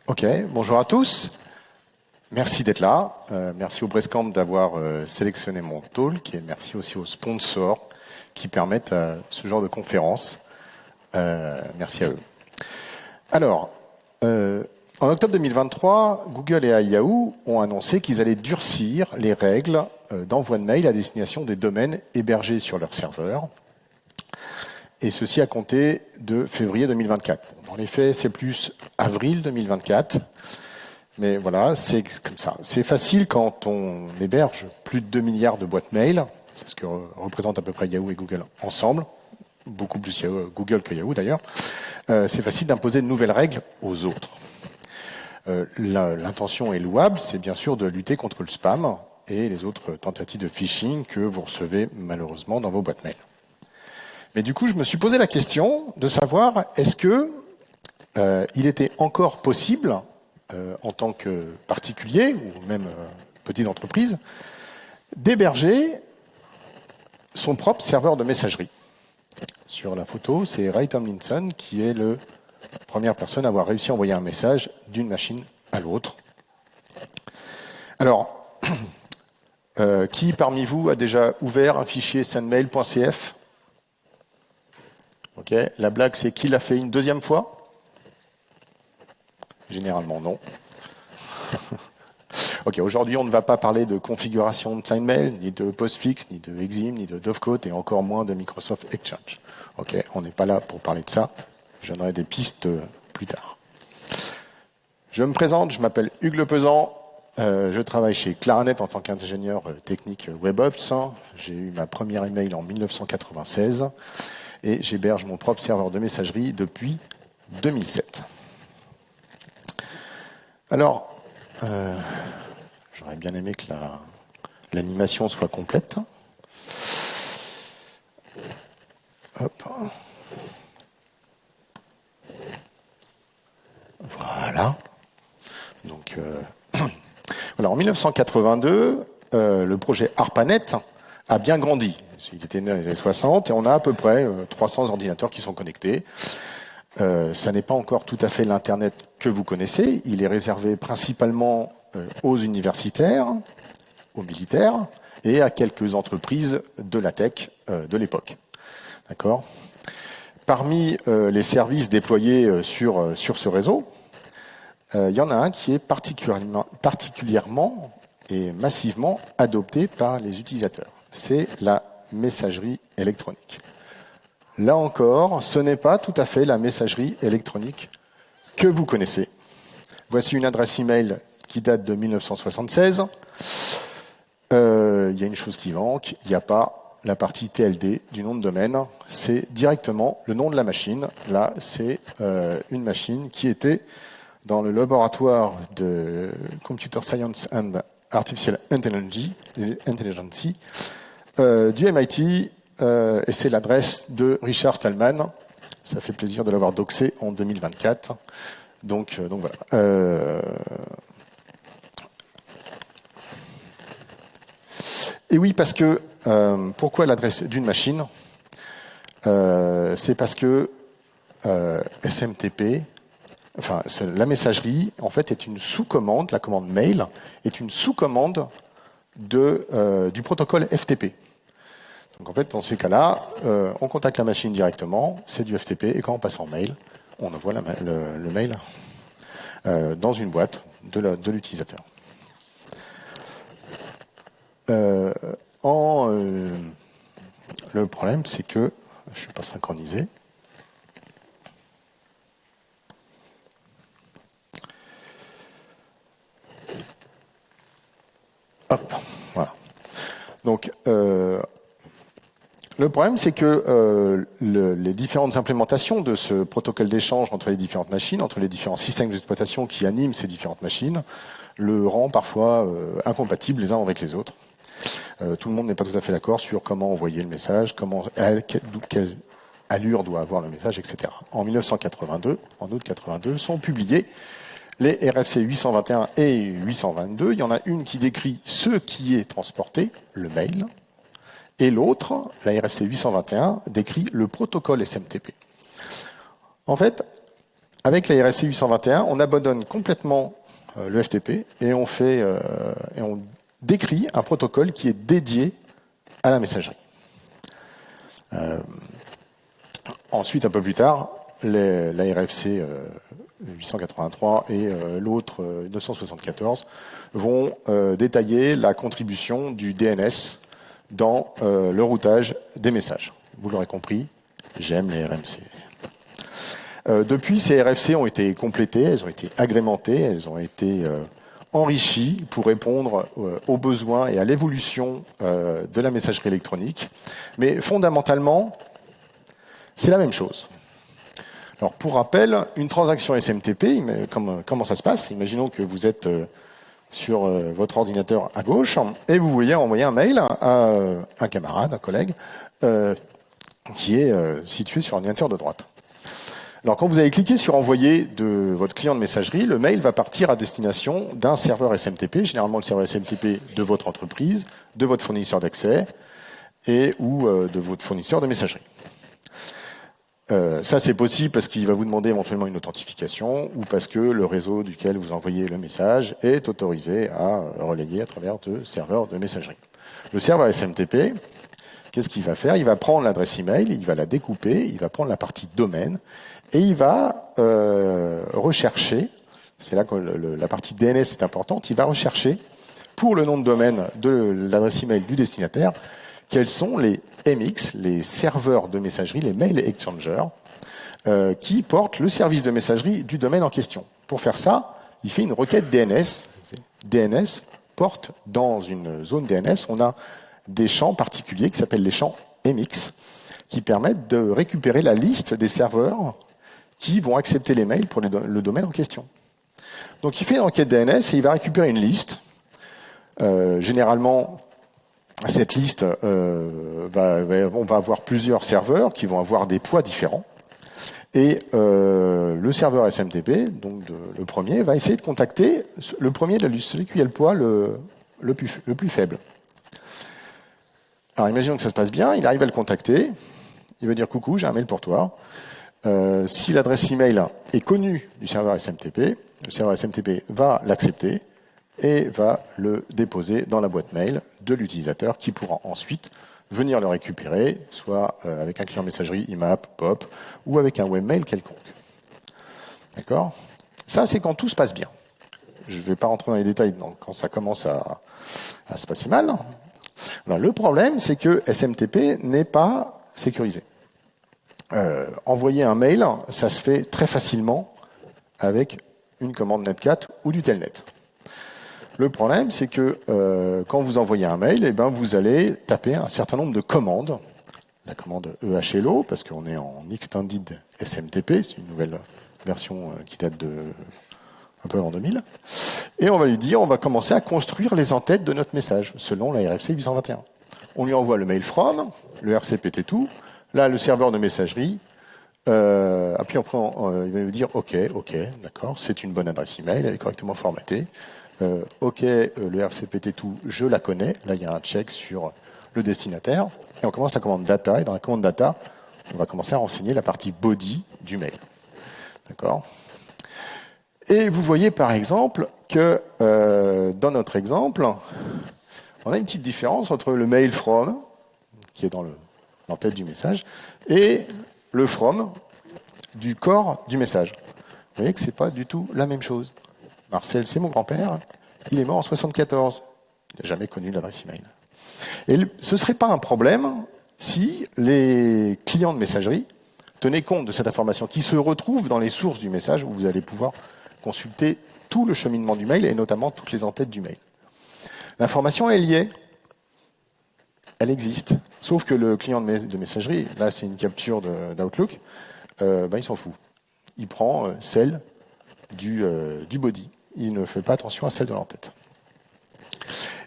Ok, bonjour à tous. Merci d'être là. Merci au Brescamp d'avoir sélectionné mon talk et merci aussi aux sponsors qui permettent ce genre de conférence. Merci à eux. Alors, en octobre 2023, Google et Yahoo ont annoncé qu'ils allaient durcir les règles d'envoi de mail à destination des domaines hébergés sur leur serveur. Et ceci à compter de février 2024. Dans les faits, c'est plus avril 2024. Mais voilà, c'est comme ça. C'est facile quand on héberge plus de 2 milliards de boîtes mail. C'est ce que représentent à peu près Yahoo et Google ensemble. Beaucoup plus Google que Yahoo d'ailleurs. C'est facile d'imposer de nouvelles règles aux autres. L'intention est louable, c'est bien sûr de lutter contre le spam et les autres tentatives de phishing que vous recevez malheureusement dans vos boîtes mail. Mais du coup, je me suis posé la question de savoir est-ce que il était encore possible, en tant que particulier ou même petite entreprise, d'héberger son propre serveur de messagerie. Sur la photo, c'est Ray Tomlinson qui est la première personne à avoir réussi à envoyer un message d'une machine à l'autre. Alors, qui parmi vous a déjà ouvert un fichier sendmail.cf ? Ok, la blague, c'est qui l'a fait une deuxième fois ? Généralement, non. Ok, aujourd'hui, on ne va pas parler de configuration de SendMail, ni de postfix, ni de Exim, ni de Dovecoat, et encore moins de Microsoft Exchange. Ok, on n'est pas là pour parler de ça. J'en aurai des pistes plus tard. Je me présente, je m'appelle Hugues Lepesant. Je travaille chez Claranet en tant qu'ingénieur technique WebOps. J'ai eu ma première email en 1996. Et j'héberge mon propre serveur de messagerie depuis 2007. Alors, j'aurais bien aimé que l'animation soit complète. Hop. Voilà. Donc, voilà, en 1982, le projet ARPANET a bien grandi. Il était né dans les années 60 et on a à peu près 300 ordinateurs qui sont connectés. Ça n'est pas encore tout à fait l'Internet que vous connaissez. Il est réservé principalement aux universitaires, aux militaires et à quelques entreprises de la tech de l'époque. D'accord ? Parmi les services déployés sur ce réseau, il y en a un qui est particulièrement et massivement adopté par les utilisateurs. C'est la messagerie électronique. Là encore, ce n'est pas tout à fait la messagerie électronique que vous connaissez. Voici une adresse email qui date de 1976. Il y a une chose qui manque, il n'y a pas la partie TLD du nom de domaine, c'est directement le nom de la machine. Là, c'est une machine qui était dans le laboratoire de Computer Science and Artificial Intelligence du MIT, et c'est l'adresse de Richard Stallman. Ça fait plaisir de l'avoir doxé en 2024. Donc voilà. Et oui, parce que pourquoi l'adresse d'une machine ? C'est parce que SMTP, enfin la messagerie, en fait, est une sous-commande. La commande mail est une sous-commande du protocole FTP. Donc en fait, dans ces cas-là, on contacte la machine directement, c'est du FTP, et quand on passe en mail, on envoie le mail dans une boîte de l'utilisateur. Le problème, c'est que je ne suis pas synchronisé. Hop, voilà. Donc, le problème, c'est que les différentes implémentations de ce protocole d'échange entre les différentes machines, entre les différents systèmes d'exploitation qui animent ces différentes machines, le rend parfois incompatible les uns avec les autres. Tout le monde n'est pas tout à fait d'accord sur comment envoyer le message, quelle allure doit avoir le message, etc. En 1982, en août 82, sont publiés les RFC 821 et 822. Il y en a une qui décrit ce qui est transporté, le mail, et l'autre, la RFC 821, décrit le protocole SMTP. En fait, avec la RFC 821, on abandonne complètement le FTP et on décrit un protocole qui est dédié à la messagerie. Ensuite, un peu plus tard, la RFC 883 et l'autre 974 vont détailler la contribution du DNS dans le routage des messages. Vous l'aurez compris, j'aime les RMC. Depuis, ces RFC ont été complétées, elles ont été agrémentées, elles ont été enrichies pour répondre aux besoins et à l'évolution de la messagerie électronique. Mais fondamentalement, c'est la même chose. Alors, pour rappel, une transaction SMTP, comment ça se passe? Imaginons que vous êtes sur votre ordinateur à gauche et vous vouliez envoyer un mail à un camarade, un collègue, qui est situé sur l'ordinateur de droite. Alors, quand vous allez cliquer sur envoyer de votre client de messagerie, le mail va partir à destination d'un serveur SMTP, généralement le serveur SMTP de votre entreprise, de votre fournisseur d'accès et ou de votre fournisseur de messagerie. Ça, c'est possible parce qu'il va vous demander éventuellement une authentification ou parce que le réseau duquel vous envoyez le message est autorisé à relayer à travers de serveurs de messagerie. Le serveur SMTP, qu'est-ce qu'il va faire? Il va prendre l'adresse email, il va la découper, il va prendre la partie domaine et il va rechercher, c'est là que la partie DNS est importante, il va rechercher pour le nom de domaine de l'adresse email du destinataire quels sont les MX, les serveurs de messagerie, les mail exchangers, qui portent le service de messagerie du domaine en question. Pour faire ça, il fait une requête DNS. DNS porte dans une zone DNS, on a des champs particuliers qui s'appellent les champs MX, qui permettent de récupérer la liste des serveurs qui vont accepter les mails pour le domaine en question. Donc il fait une requête DNS et il va récupérer une liste. Généralement, cette liste, on va avoir plusieurs serveurs qui vont avoir des poids différents. Et le serveur SMTP, donc le premier, va essayer de contacter le premier de la liste, celui qui a le poids le plus faible. Alors imaginons que ça se passe bien, il arrive à le contacter, il va dire « Coucou, j'ai un mail pour toi ». Si l'adresse email est connue du serveur SMTP, le serveur SMTP va l'accepter et va le déposer dans la boîte mail de l'utilisateur qui pourra ensuite venir le récupérer, soit avec un client messagerie IMAP, POP, ou avec un webmail quelconque. D'accord? Ça, c'est quand tout se passe bien. Je ne vais pas rentrer dans les détails quand ça commence à se passer mal. Alors, le problème, c'est que SMTP n'est pas sécurisé. Envoyer un mail, ça se fait très facilement avec une commande Netcat ou du Telnet. Le problème, c'est que quand vous envoyez un mail, eh ben, vous allez taper un certain nombre de commandes. La commande EHLO, parce qu'on est en Extended SMTP, c'est une nouvelle version qui date de un peu avant 2000. Et on va lui dire, on va commencer à construire les entêtes de notre message, selon la RFC 821. On lui envoie le mail from, le RCPT2, là, le serveur de messagerie. Puis après, il va nous dire, OK, d'accord, c'est une bonne adresse email, elle est correctement formatée. OK, le RCPT2, je la connais. Là, il y a un check sur le destinataire. Et on commence la commande data. Et dans la commande data, on va commencer à renseigner la partie body du mail. D'accord? Et vous voyez, par exemple, que dans notre exemple, on a une petite différence entre le mail from, qui est dans l'entête du message, et le from du corps du message. Vous voyez que ce n'est pas du tout la même chose. Marcel, c'est mon grand-père. Il est mort en 74. Il n'a jamais connu l'adresse email. Et ce ne serait pas un problème si les clients de messagerie tenaient compte de cette information qui se retrouve dans les sources du message où vous allez pouvoir consulter tout le cheminement du mail et notamment toutes les entêtes du mail. L'information, elle y est. Elle existe. Sauf que le client de messagerie, là c'est une capture d'Outlook, il s'en fout. Il prend celle du body. Il ne fait pas attention à celle de l'entête.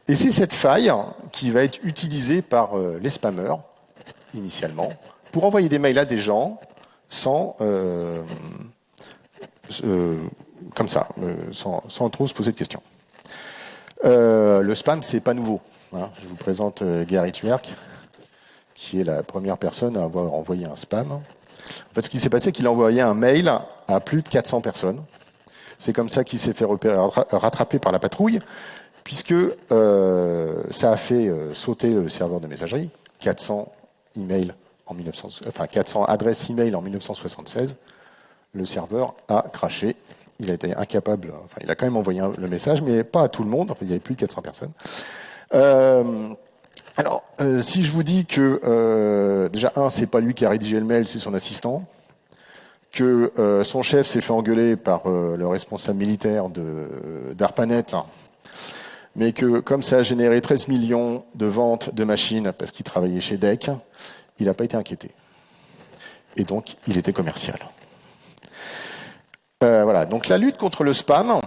Et c'est cette faille qui va être utilisée par les spammers, initialement, pour envoyer des mails à des gens sans trop se poser de questions. Le spam, c'est pas nouveau. Hein. Je vous présente Gary Twerk, qui est la première personne à avoir envoyé un spam. En fait, ce qui s'est passé, c'est qu'il a envoyé un mail à plus de 400 personnes. C'est comme ça qu'il s'est fait rattraper par la patrouille, puisque ça a fait sauter le serveur de messagerie. 400 emails en 400 adresses email en 1976. Le serveur a craché. Il a été incapable. Enfin, il a quand même envoyé le message, mais pas à tout le monde. En fait, il y avait plus de 400 personnes. Si je vous dis que déjà c'est pas lui qui a rédigé le mail, c'est son assistant, que son chef s'est fait engueuler par le responsable militaire d'ARPANET, mais que comme ça a généré 13 millions de ventes de machines parce qu'il travaillait chez DEC, il n'a pas été inquiété. Et donc, il était commercial. Voilà. Donc, la lutte contre le spam,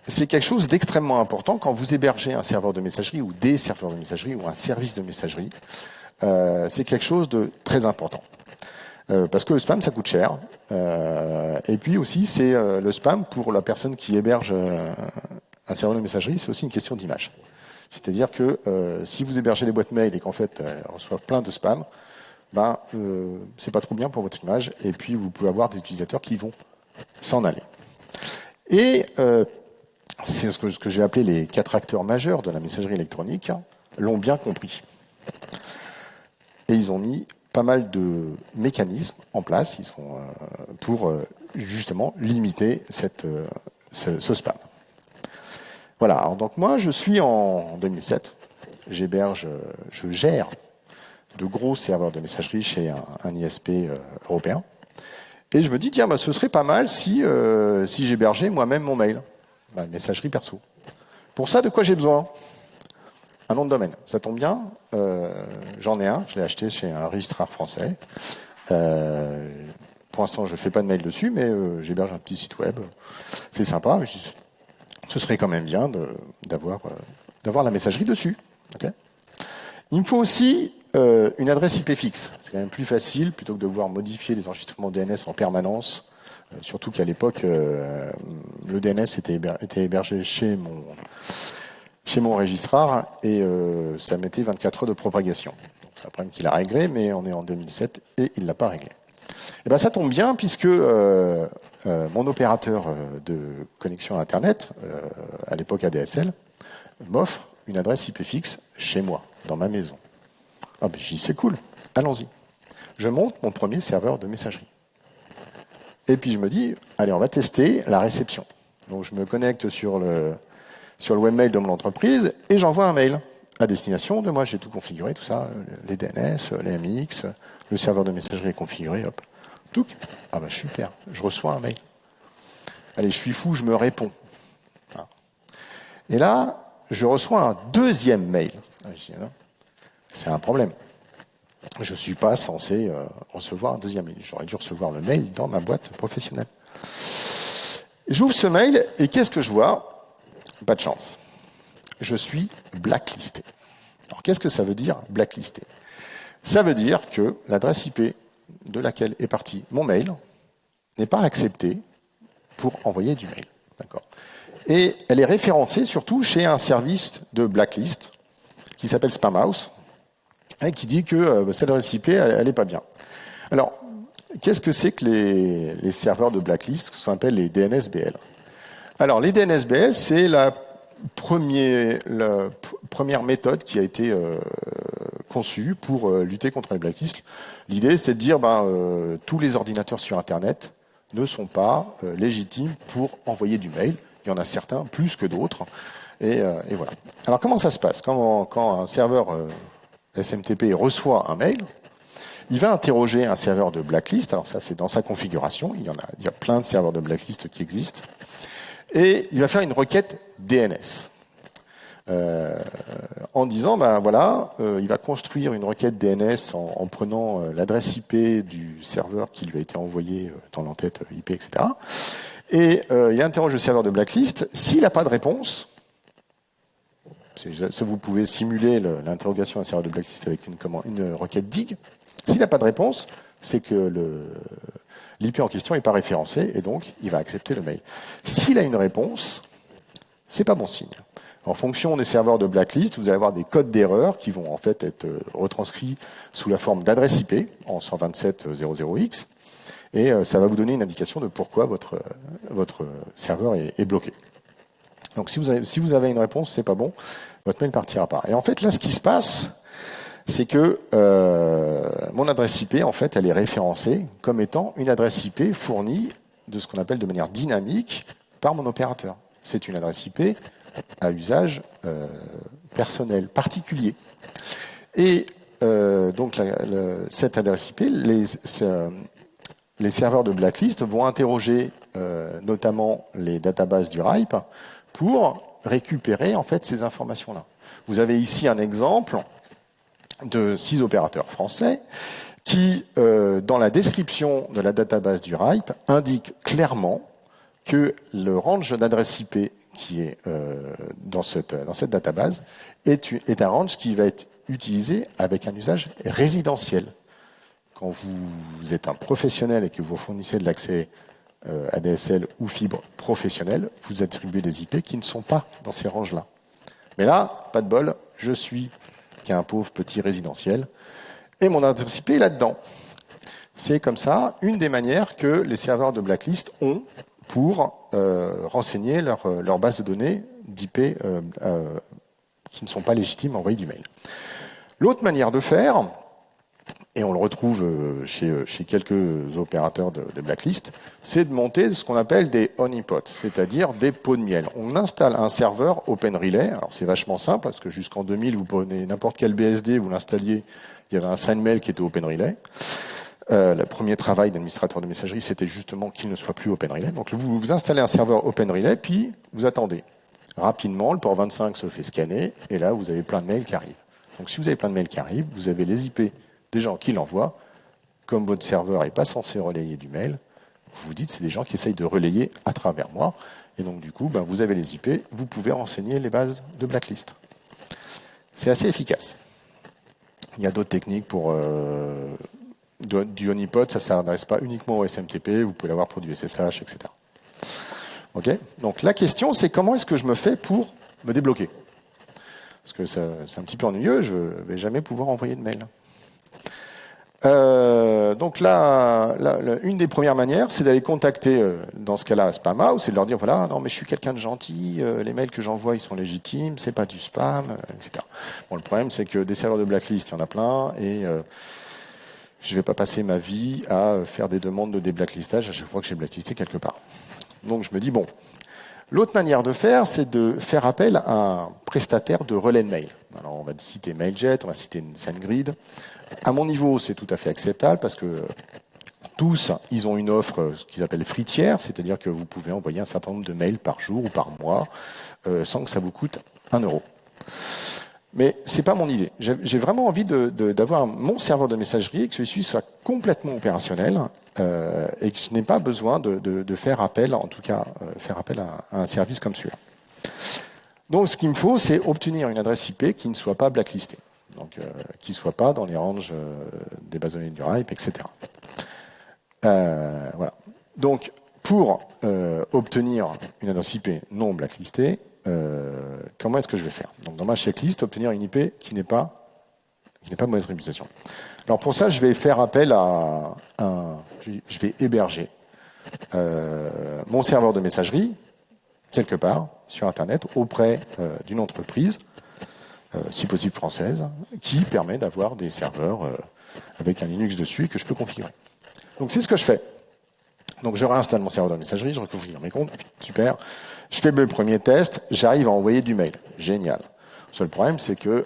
c'est quelque chose d'extrêmement important quand vous hébergez un serveur de messagerie ou des serveurs de messagerie ou un service de messagerie. C'est quelque chose de très important. Parce que le spam, ça coûte cher. Et puis aussi, c'est le spam pour la personne qui héberge un serveur de messagerie, c'est aussi une question d'image. C'est-à-dire que si vous hébergez des boîtes mail et qu'en fait, elles reçoivent plein de spam, c'est pas trop bien pour votre image. Et puis, vous pouvez avoir des utilisateurs qui vont s'en aller. Et c'est ce que je vais appeler les 4 acteurs majeurs de la messagerie électronique, l'ont bien compris. Et ils ont mis pas mal de mécanismes en place pour justement limiter ce spam. Voilà, alors donc moi je suis en 2007, je gère de gros serveurs de messagerie chez un ISP européen, et je me dis tiens, ce serait pas mal si j'hébergeais moi-même mon mail, ma messagerie perso. Pour ça, de quoi j'ai besoin? Un nom de domaine. Ça tombe bien, j'en ai un, je l'ai acheté chez un registraire français. Pour l'instant, je ne fais pas de mail dessus, mais j'héberge un petit site web. C'est sympa, mais ce serait quand même bien d'avoir la messagerie dessus. Okay. Il me faut aussi une adresse IP fixe. C'est quand même plus facile, plutôt que de devoir modifier les enregistrements DNS en permanence. Surtout qu'à l'époque, le DNS était hébergé chez mon registraire et ça mettait 24 heures de propagation. C'est un problème qu'il a réglé, mais on est en 2007 et il ne l'a pas réglé. Et ben ça tombe bien puisque mon opérateur de connexion à Internet, à l'époque ADSL, m'offre une adresse IP fixe chez moi, dans ma maison. Ah ben, je dis c'est cool, allons-y. Je monte mon premier serveur de messagerie. Et puis je me dis, allez, on va tester la réception. Donc je me connecte sur le webmail de mon entreprise et j'envoie un mail à destination de moi. J'ai tout configuré, tout ça, les DNS, les MX, le serveur de messagerie est configuré, hop. Touc. Ah bah super, je reçois un mail. Allez, je suis fou, je me réponds. Et là, je reçois un deuxième mail. C'est un problème. Je ne suis pas censé recevoir un deuxième mail. J'aurais dû recevoir le mail dans ma boîte professionnelle. J'ouvre ce mail et qu'est-ce que je vois? Pas de chance. Je suis blacklisté. Alors qu'est-ce que ça veut dire blacklisté? Ça veut dire que l'adresse IP de laquelle est parti mon mail n'est pas acceptée pour envoyer du mail. D'accord. Et elle est référencée surtout chez un service de blacklist qui s'appelle Spamhaus et qui dit que cette adresse IP, elle n'est pas bien. Alors, qu'est-ce que c'est que les serveurs de blacklist, ce qu'on appelle les DNSBL? Alors, les DNSBL, c'est la première méthode qui a été conçue pour lutter contre les blacklists. L'idée, c'est de dire tous les ordinateurs sur Internet ne sont pas légitimes pour envoyer du mail. Il y en a certains plus que d'autres. Et voilà. Alors, comment ça se passe? Quand un serveur SMTP reçoit un mail, il va interroger un serveur de blacklist. Alors ça, c'est dans sa configuration. Il y a plein de serveurs de blacklist qui existent. Et il va faire une requête DNS. En disant, il va construire une requête DNS en prenant l'adresse IP du serveur qui lui a été envoyé dans l'entête IP, etc. Et il interroge le serveur de blacklist. S'il n'a pas de réponse, vous pouvez simuler l'interrogation d'un serveur de blacklist avec une requête DIG. S'il n'a pas de réponse, c'est que l'IP en question n'est pas référencé et donc il va accepter le mail. S'il a une réponse, c'est pas bon signe. En fonction des serveurs de blacklist, vous allez avoir des codes d'erreur qui vont en fait être retranscrits sous la forme d'adresse IP en 127.00x et ça va vous donner une indication de pourquoi votre serveur est bloqué. Donc si vous avez une réponse, c'est pas bon, votre mail partira pas. Et en fait, là, ce qui se passe, c'est que mon adresse IP, en fait, elle est référencée comme étant une adresse IP fournie de ce qu'on appelle de manière dynamique par mon opérateur. C'est une adresse IP à usage personnel, particulier. Et donc cette adresse IP, les serveurs de Blacklist vont interroger notamment les databases du RIPE pour récupérer en fait ces informations-là. Vous avez ici un exemple de 6 opérateurs français qui, dans la description de la database du RIPE, indiquent clairement que le range d'adresse IP qui est dans cette database est un range qui va être utilisé avec un usage résidentiel. Quand vous êtes un professionnel et que vous fournissez de l'accès ADSL ou fibre professionnelle, vous attribuez des IP qui ne sont pas dans ces ranges-là. Mais là, pas de bol, je suis qu'un pauvre petit résidentiel et mon adresse IP est là-dedans. C'est comme ça une des manières que les serveurs de Blacklist ont pour renseigner leur base de données d'IP qui ne sont pas légitimes à envoyer du mail. L'autre manière de faire, et on le retrouve chez quelques opérateurs de Blacklist, c'est de monter ce qu'on appelle des honeypots, c'est-à-dire des pots de miel. On installe un serveur OpenRelay, alors c'est vachement simple, parce que jusqu'en 2000, vous prenez n'importe quel BSD, vous l'installiez, il y avait un SendMail qui était OpenRelay. Le premier travail d'administrateur de messagerie, c'était justement qu'il ne soit plus OpenRelay. Donc vous installez un serveur OpenRelay, puis vous attendez. Rapidement, le port 25 se fait scanner, et là, vous avez plein de mails qui arrivent. Donc si vous avez plein de mails qui arrivent, vous avez les IP des gens qui l'envoient. Comme votre serveur n'est pas censé relayer du mail, vous vous dites c'est des gens qui essayent de relayer à travers moi. Et donc du coup, vous avez les IP, vous pouvez renseigner les bases de Blacklist. C'est assez efficace. Il y a d'autres techniques pour du honeypot, ça ne s'adresse pas uniquement au SMTP, vous pouvez l'avoir pour du SSH, etc. Ok. Donc la question, c'est comment est-ce que je me fais pour me débloquer? Parce que c'est un petit peu ennuyeux, je ne vais jamais pouvoir envoyer de mail. Donc là, une des premières manières, c'est d'aller contacter, dans ce cas-là, Spamhaus, c'est de leur dire, voilà, non, mais je suis quelqu'un de gentil, les mails que j'envoie, ils sont légitimes, c'est pas du spam, etc. Bon, le problème, c'est que des serveurs de Blacklist, il y en a plein, et je vais pas passer ma vie à faire des demandes de déblacklistage à chaque fois que j'ai blacklisté quelque part. Donc je me dis, bon, l'autre manière de faire, c'est de faire appel à un prestataire de relais de mail. Alors on va citer Mailjet, on va citer SendGrid. À mon niveau, c'est tout à fait acceptable parce que tous, ils ont une offre, ce qu'ils appellent free tier, c'est-à-dire que vous pouvez envoyer un certain nombre de mails par jour ou par mois sans que ça vous coûte 1 euro. Mais c'est pas mon idée. J'ai vraiment envie d'avoir mon serveur de messagerie et que celui-ci soit complètement opérationnel et que je n'ai pas besoin de faire appel, en tout cas, faire appel à un service comme celui-là. Donc, ce qu'il me faut, c'est obtenir une adresse IP qui ne soit pas blacklistée. Donc, qui ne soit pas dans les ranges des bases de données du RIPE, etc. Voilà. Donc, pour obtenir une adresse IP non blacklistée, comment est-ce que je vais faire? Donc, dans ma checklist, obtenir une IP qui n'est pas mauvaise réputation. Alors, pour ça, je vais faire appel à je vais héberger mon serveur de messagerie quelque part sur Internet auprès d'une entreprise, si possible française, qui permet d'avoir des serveurs avec un Linux dessus et que je peux configurer. Donc c'est ce que je fais. Donc je réinstalle mon serveur de messagerie, je reconfigure mes comptes, super. Je fais le premier test, j'arrive à envoyer du mail. Génial. Le seul problème, c'est que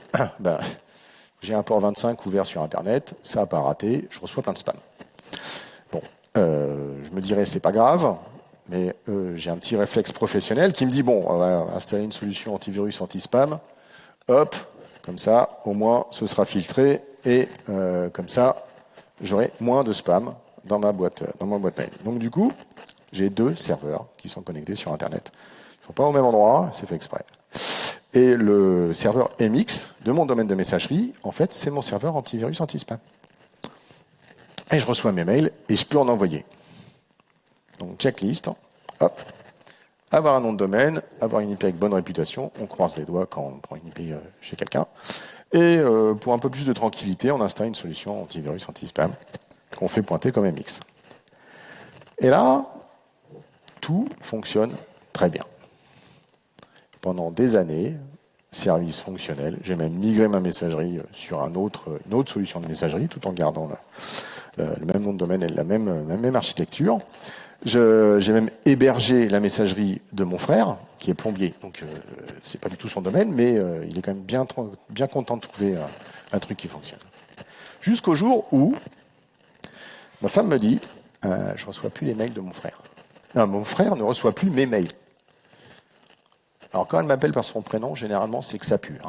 j'ai un port 25 ouvert sur Internet, ça n'a pas raté, je reçois plein de spam. Bon, je me dirais c'est pas grave, mais j'ai un petit réflexe professionnel qui me dit bon, on va installer une solution antivirus anti-spam. Hop, comme ça, au moins, ce sera filtré et comme ça, j'aurai moins de spam dans ma boîte mail. Donc du coup, j'ai 2 serveurs qui sont connectés sur Internet. Ils ne sont pas au même endroit, c'est fait exprès. Et le serveur MX de mon domaine de messagerie, en fait, c'est mon serveur antivirus anti-spam. Et je reçois mes mails et je peux en envoyer. Donc checklist, hop. Avoir un nom de domaine, avoir une IP avec bonne réputation, on croise les doigts quand on prend une IP chez quelqu'un. Et pour un peu plus de tranquillité, on installe une solution antivirus anti-spam qu'on fait pointer comme MX. Et là, tout fonctionne très bien. Pendant des années, service fonctionnel. J'ai même migré ma messagerie sur une autre solution de messagerie, tout en gardant le même nom de domaine et la même architecture. J'ai même hébergé la messagerie de mon frère, qui est plombier. Donc, c'est pas du tout son domaine, mais il est quand même bien content de trouver un truc qui fonctionne. Jusqu'au jour où ma femme me dit, je reçois plus les mails de mon frère. Non, mon frère ne reçoit plus mes mails. Alors, quand elle m'appelle par son prénom, généralement, c'est que ça pue.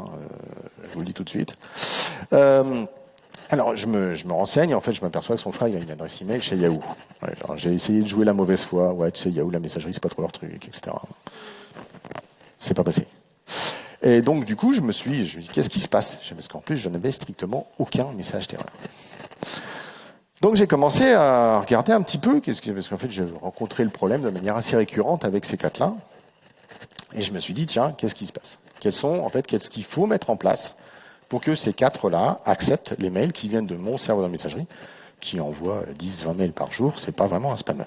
Je vous le dis tout de suite. Alors, je me renseigne. En fait, je m'aperçois que son frère il a une adresse email chez Yahoo. Ouais, j'ai essayé de jouer la mauvaise foi. Ouais, tu sais, Yahoo, la messagerie, c'est pas trop leur truc, etc. C'est pas passé. Et donc, du coup, je me dis, qu'est-ce qui se passe? Parce qu'en plus, je n'avais strictement aucun message d'erreur. Donc, j'ai commencé à regarder un petit peu, parce qu'en fait, j'ai rencontré le problème de manière assez récurrente avec ces quatre-là. Et je me suis dit, tiens, qu'est-ce qui se passe? Qu'est-ce qu'il faut mettre en place pour que ces quatre-là acceptent les mails qui viennent de mon serveur de messagerie, qui envoie 10-20 mails par jour, c'est pas vraiment un spammer.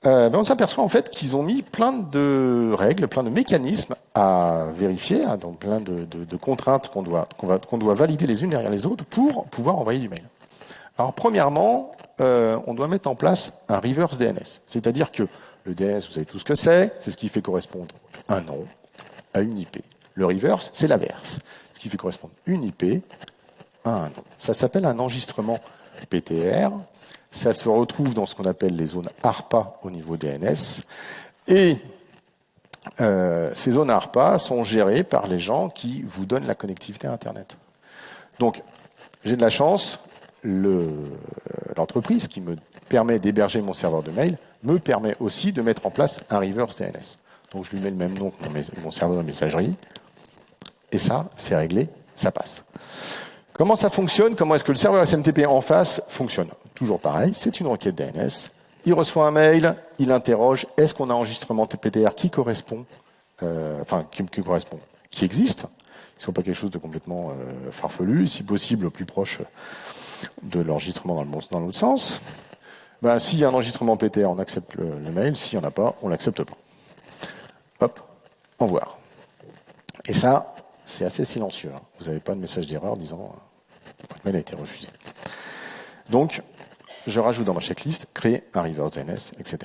On s'aperçoit en fait qu'ils ont mis plein de règles, plein de mécanismes à vérifier, donc plein de contraintes qu'on doit valider les unes derrière les autres pour pouvoir envoyer du mail. Alors premièrement, on doit mettre en place un reverse DNS, c'est-à-dire que le DNS, vous savez tout ce que c'est ce qui fait correspondre un nom à une IP. Le reverse, c'est l'inverse, ce qui fait correspondre une IP à un nom. Ça s'appelle un enregistrement PTR. Ça se retrouve dans ce qu'on appelle les zones ARPA au niveau DNS. Et ces zones ARPA sont gérées par les gens qui vous donnent la connectivité à Internet. Donc, j'ai de la chance, l'entreprise qui me permet d'héberger mon serveur de mail me permet aussi de mettre en place un reverse DNS. Donc, je lui mets le même nom que mon serveur de messagerie. Et ça, c'est réglé, ça passe. Comment ça fonctionne? Comment est-ce que le serveur SMTP en face fonctionne? Toujours pareil, c'est une requête DNS. Il reçoit un mail, il interroge, est-ce qu'on a un enregistrement TPTR qui correspond, qui existe, qui ne soit pas quelque chose de complètement farfelu, si possible au plus proche de l'enregistrement dans l'autre sens. S'il y a un enregistrement PTR, on accepte le mail. S'il n'y en a pas, on ne l'accepte pas. Hop, envoie. Et ça, c'est assez silencieux. Vous n'avez pas de message d'erreur disant votre mail a été refusé. Donc, je rajoute dans ma checklist, créer un reverse DNS, etc.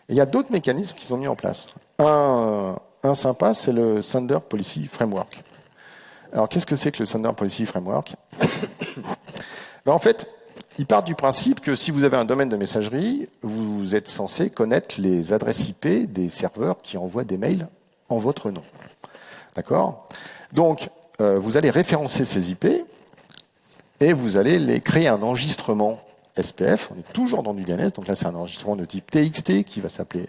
Et il y a d'autres mécanismes qui sont mis en place. Un sympa, c'est le Thunder Policy Framework. Alors, qu'est-ce que c'est que le Thunder Policy Framework? En fait, il part du principe que si vous avez un domaine de messagerie, vous êtes censé connaître les adresses IP des serveurs qui envoient des mails en votre nom. D'accord? Donc, vous allez référencer ces IP et vous allez les créer un enregistrement SPF. On est toujours dans du DNS, donc là c'est un enregistrement de type TXT qui va s'appeler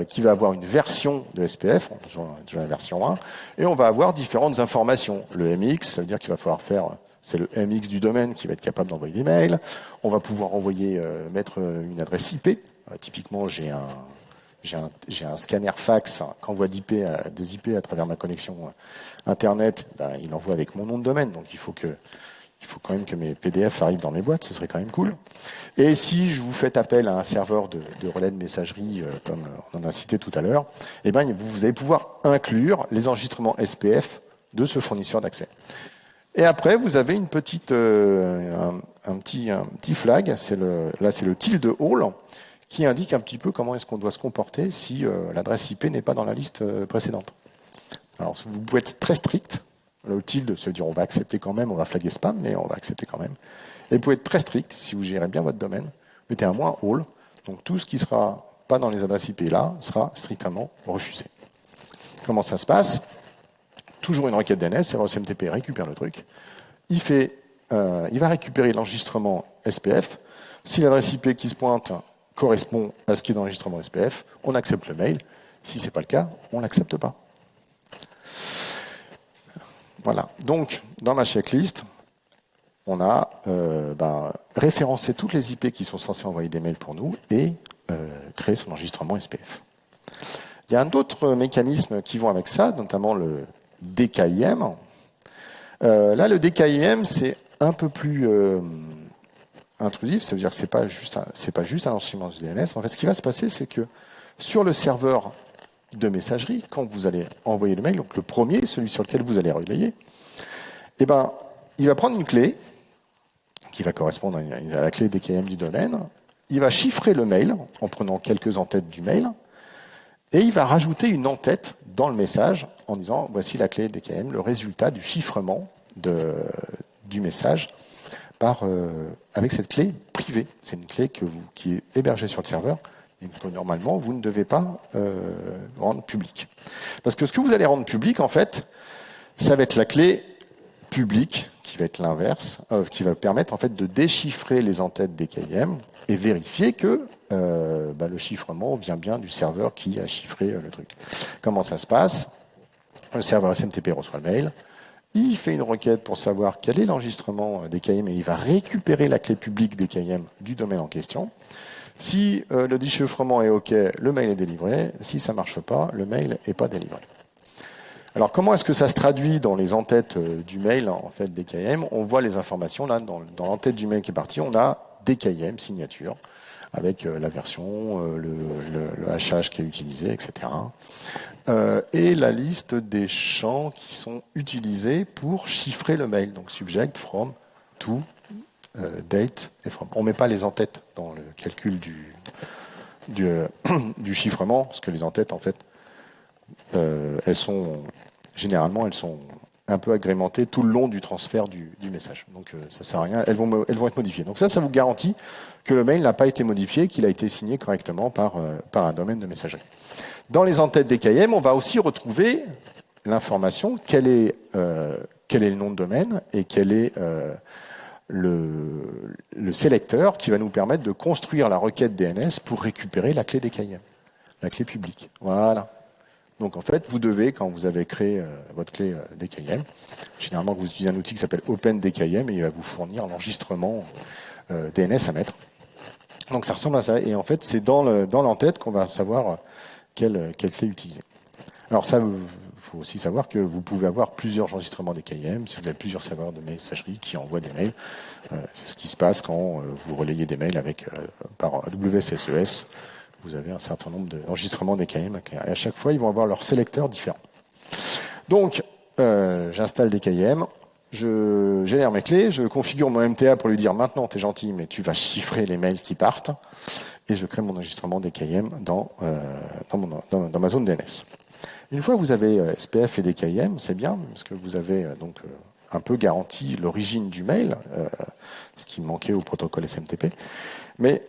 qui va avoir une version de SPF, toujours la version 1, et on va avoir différentes informations. Le MX, ça veut dire qu'il va falloir c'est le MX du domaine qui va être capable d'envoyer des mails. On va pouvoir mettre une adresse IP. Typiquement, j'ai un scanner fax qui envoie des IP à travers ma connexion Internet. Il envoie avec mon nom de domaine, donc il faut quand même que mes PDF arrivent dans mes boîtes, ce serait quand même cool. Et si je vous fais appel à un serveur de relais de messagerie, comme on en a cité tout à l'heure, vous allez pouvoir inclure les enregistrements SPF de ce fournisseur d'accès. Et après, vous avez un petit flag, c'est le tilde all, qui indique un petit peu comment est-ce qu'on doit se comporter si l'adresse IP n'est pas dans la liste précédente. Alors, vous pouvez être très strict. Le tilde, se dire on va accepter quand même, on va flaguer spam, mais on va accepter quand même. Et vous pouvez être très strict si vous gérez bien votre domaine. Mettez un -all, donc tout ce qui ne sera pas dans les adresses IP là sera strictement refusé. Comment ça se passe? Toujours une requête DNS, serveur SMTP récupère le truc. Il va récupérer l'enregistrement SPF. Si l'adresse IP qui se pointe correspond à ce qui est dans l'enregistrement SPF, on accepte le mail. Si ce n'est pas le cas, on ne l'accepte pas. Voilà. Donc, dans ma checklist, on a référencé toutes les IP qui sont censées envoyer des mails pour nous et créé son enregistrement SPF. Il y a d'autres mécanismes qui vont avec ça, notamment le DKIM. Là, le DKIM, c'est un peu plus intrusif, ça veut dire que c'est pas juste un enregistrement du DNS. En fait, ce qui va se passer, c'est que sur le serveur de messagerie, quand vous allez envoyer le mail, donc le premier, celui sur lequel vous allez relayer, eh ben, il va prendre une clé qui va correspondre à la clé DKIM du domaine. Il va chiffrer le mail en prenant quelques en-têtes du mail et il va rajouter une en-tête dans le message en disant voici la clé DKIM, le résultat du chiffrement du message avec cette clé privée. C'est une clé qui est hébergée sur le serveur et que normalement vous ne devez pas rendre publique. Parce que ce que vous allez rendre public, en fait, ça va être la clé publique qui va être l'inverse, qui va permettre en fait de déchiffrer les en-têtes DKIM et vérifier que le chiffrement vient bien du serveur qui a chiffré le truc. Comment ça se passe? Le serveur SMTP reçoit le mail, il fait une requête pour savoir quel est l'enregistrement DKIM et il va récupérer la clé publique DKIM du domaine en question. Si le déchiffrement est OK, le mail est délivré. Si ça ne marche pas, le mail n'est pas délivré. Alors, comment est-ce que ça se traduit dans les en-têtes du mail, en fait, DKIM? On voit les informations, là, dans l'en-tête du mail qui est parti, on a DKIM, signature, avec la version, le hashage qui est utilisé, etc. Et la liste des champs qui sont utilisés pour chiffrer le mail. Donc, subject, from, to, date et from. On ne met pas les en-têtes dans le calcul du chiffrement, parce que les en-têtes, en fait, généralement, elles sont un peu agrémentées tout le long du transfert du message. Donc, ça ne sert à rien. Elles vont être modifiées. Donc ça vous garantit que le mail n'a pas été modifié, qu'il a été signé correctement par un domaine de messagerie. Dans les en-têtes DKIM, on va aussi retrouver l'information, quel est le nom de domaine et quel est le sélecteur qui va nous permettre de construire la requête DNS pour récupérer la clé DKIM, la clé publique. Voilà. Donc en fait, vous devez, quand vous avez créé votre clé DKIM, généralement vous utilisez un outil qui s'appelle OpenDKIM et il va vous fournir l'enregistrement DNS à mettre. Donc ça ressemble à ça. Et en fait, c'est dans l'entête qu'on va savoir quelle clé utiliser. Alors ça, il faut aussi savoir que vous pouvez avoir plusieurs enregistrements DKIM si vous avez plusieurs serveurs de messagerie qui envoient des mails. C'est ce qui se passe quand vous relayez des mails par WSSES. Vous avez un certain nombre d'enregistrements DKIM et à chaque fois, ils vont avoir leur sélecteur différent. Donc, j'installe DKIM, je génère mes clés, je configure mon MTA pour lui dire maintenant, t'es gentil, mais tu vas chiffrer les mails qui partent et je crée mon enregistrement DKIM dans ma zone DNS. Une fois que vous avez SPF et DKIM, c'est bien parce que vous avez un peu garanti l'origine du mail, ce qui manquait au protocole SMTP, mais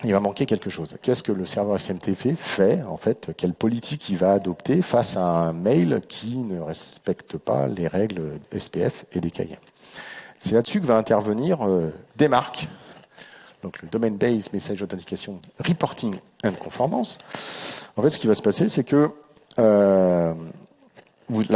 il va manquer quelque chose. Qu'est-ce que le serveur SMTP fait, en fait? Quelle politique il va adopter face à un mail qui ne respecte pas les règles SPF et DKIM? C'est là-dessus que va intervenir DMARC, donc le Domain Based Message Authentication Reporting and Conformance. En fait, ce qui va se passer, c'est que là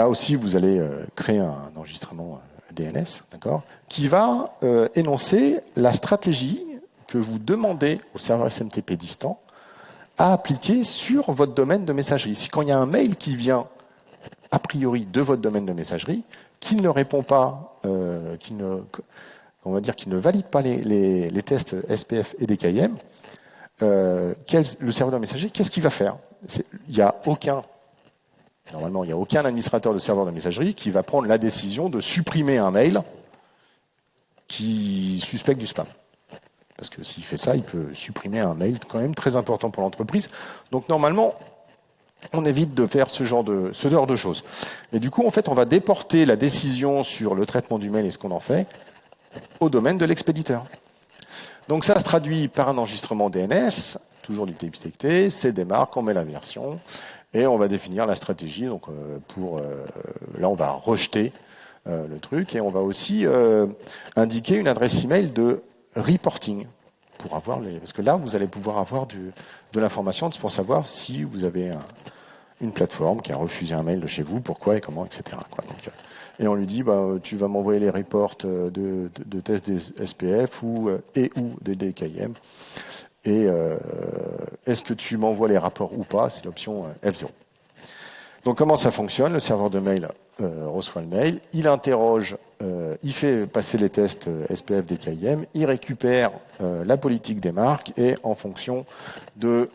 aussi, vous allez créer un enregistrement DNS, d'accord, qui va énoncer la stratégie que vous demandez au serveur SMTP distant à appliquer sur votre domaine de messagerie. Si quand il y a un mail qui vient a priori de votre domaine de messagerie, qu'il ne répond pas, qu'il ne valide pas les tests SPF et DKIM, le serveur de messagerie, qu'est-ce qu'il va faire? Normalement, il n'y a aucun administrateur de serveur de messagerie qui va prendre la décision de supprimer un mail qui suspecte du spam. Parce que s'il fait ça, il peut supprimer un mail quand même très important pour l'entreprise. Donc normalement, on évite de faire ce genre de choses. Mais du coup, en fait, on va déporter la décision sur le traitement du mail et ce qu'on en fait au domaine de l'expéditeur. Donc ça se traduit par un enregistrement DNS, toujours du TXT, c'est DMARC, on met la version, et on va définir la stratégie. Donc là, on va rejeter le truc, et on va aussi indiquer une adresse email de reporting pour avoir parce que là vous allez pouvoir avoir de l'information pour savoir si vous avez une plateforme qui a refusé un mail de chez vous, pourquoi et comment, etc. Donc, et on lui dit tu vas m'envoyer les reports de tests des SPF ou des DKIM et est-ce que tu m'envoies les rapports ou pas, c'est l'option F0. Donc comment ça fonctionne? Le serveur de mail reçoit le mail, il interroge, il fait passer les tests SPF des KIM, il récupère la politique des marques et en fonction de